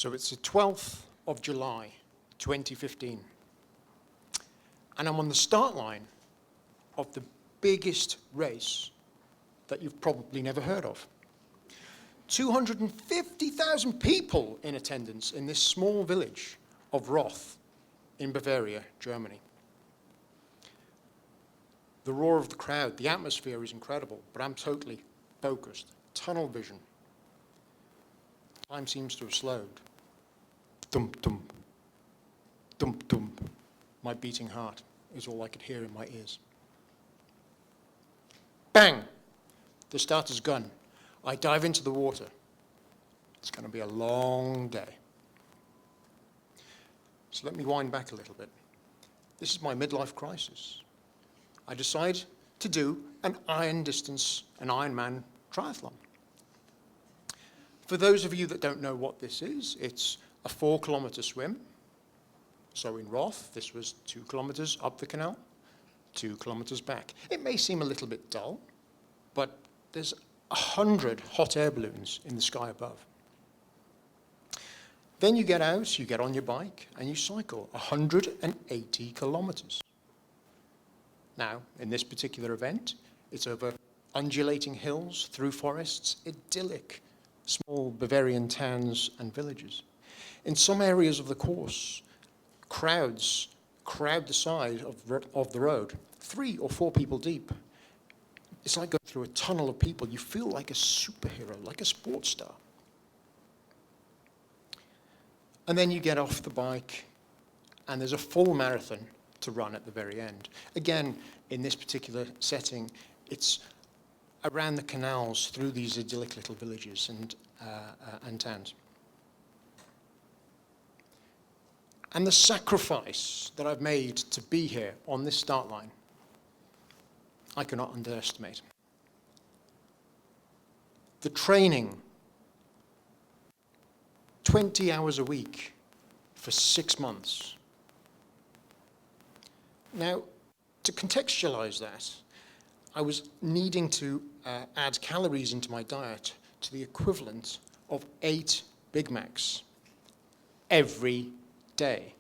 So it's the 12th of July, 2015. And I'm on the start line of the biggest race that you've probably never heard of. 250,000 people in attendance in this small village of Roth in Bavaria, Germany. The roar of the crowd, the atmosphere is incredible, but I'm totally focused. Tunnel vision. Time seems to have slowed. Dum dum, dum dum. My beating heart is all I could hear in my ears. Bang! The starter's gun. I dive into the water. It's going to be a long day. So let me wind back a little bit. This is my midlife crisis. I decide to do an Ironman triathlon. For those of you that don't know what this is, it's a 4-kilometer swim. So in Roth, this was 2 kilometers up the canal, 2 kilometers back. It may seem a little bit dull, but there's 100 hot air balloons in the sky above. Then you get out, you get on your bike, and you cycle 180 kilometers. Now, in this particular event, it's over undulating hills, through forests, idyllic, small Bavarian towns and villages. In some areas of the course, crowds crowd the side of the road, 3 or 4 people deep. It's like going through a tunnel of people. You feel like a superhero, like a sports star. And then you get off the bike, and there's a full marathon to run at the very end. Again, in this particular setting, it's around the canals through these idyllic little villages and towns. And the sacrifice that I've made to be here on this start line, I cannot underestimate. The training, 20 hours a week for 6 months. Now, to contextualize that, I was needing to add calories into my diet to the equivalent of 8 Big Macs every day.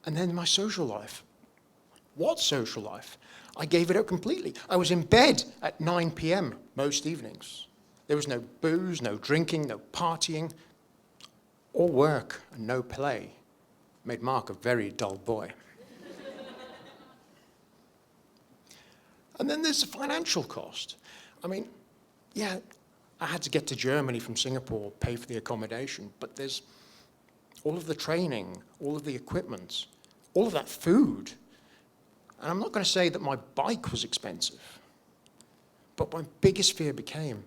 And then my social life. What social life? I gave it up completely. I was in bed at 9 p.m. most evenings. There was no booze, no drinking, no partying, all work and no play. Made Mark a very dull boy. And then there's the financial cost. I mean, yeah, I had to get to Germany from Singapore, pay for the accommodation, but there's all of the training, all of the equipment, all of that food. And I'm not going to say that my bike was expensive, but my biggest fear became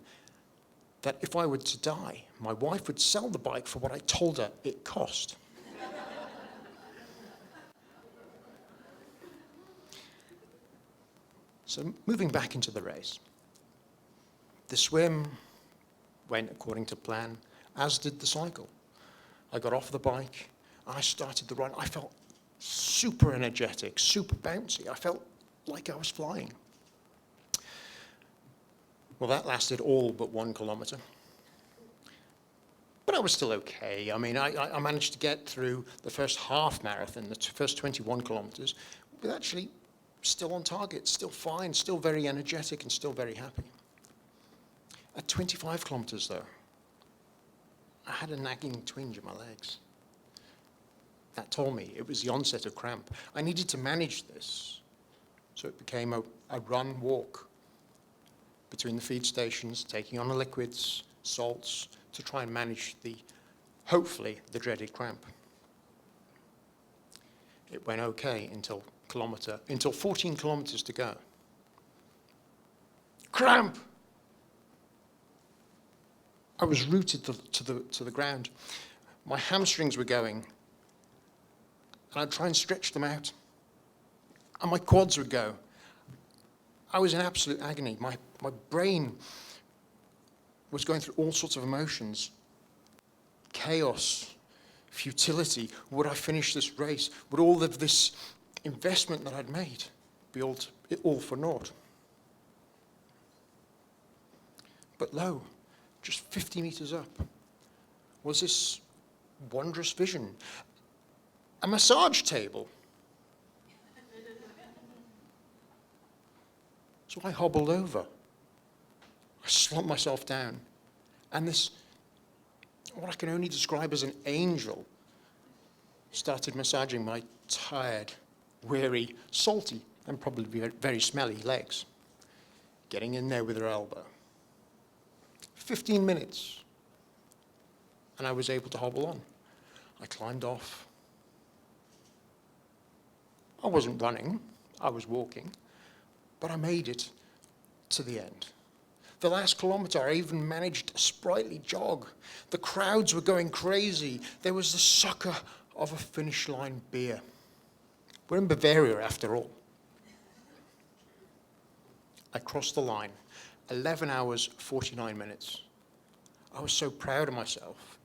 that if I were to die, my wife would sell the bike for what I told her it cost. So moving back into the race, the swim went according to plan, as did the cycle. I got off the bike, and I started the run. I felt super energetic, super bouncy. I felt like I was flying. Well, that lasted all but 1 kilometer. But I was still okay. I mean, I managed to get through the first half marathon, the first 21 kilometers, with actually still on target, still fine, still very energetic, and still very happy. At 25 kilometers, though, I had a nagging twinge in my legs. That told me it was the onset of cramp. I needed to manage this. So it became a run-walk between the feed stations, taking on the liquids, salts, to try and manage hopefully, the dreaded cramp. It went okay until 14 kilometers to go. Cramp! I was rooted to the ground. My hamstrings were going, and I'd try and stretch them out. And my quads would go. I was in absolute agony. My brain was going through all sorts of emotions. Chaos, futility. Would I finish this race? Would all of this investment that I'd made be all for naught? But lo, just 50 meters up, was this wondrous vision. A massage table. So I hobbled over. I slumped myself down. And this, what I can only describe as an angel, started massaging my tired, weary, salty, and probably very smelly legs, getting in there with her elbow. 15 minutes, and I was able to hobble on. I climbed off. I wasn't running, I was walking, but I made it to the end. The last kilometre, I even managed a sprightly jog. The crowds were going crazy. There was the sucker of a finish line beer. We're in Bavaria, after all. I crossed the line, 11 hours, 49 minutes. I was so proud of myself.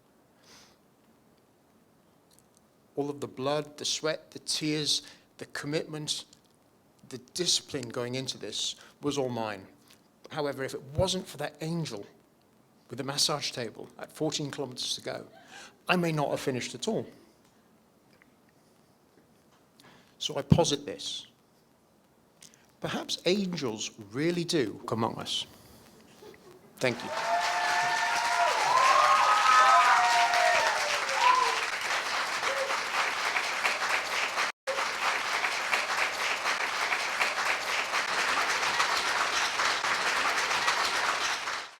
All of the blood, the sweat, the tears, the commitment, the discipline going into this was all mine. However, if it wasn't for that angel with the massage table at 14 kilometers to go, I may not have finished at all. So I posit this. Perhaps angels really do come among us. Thank you.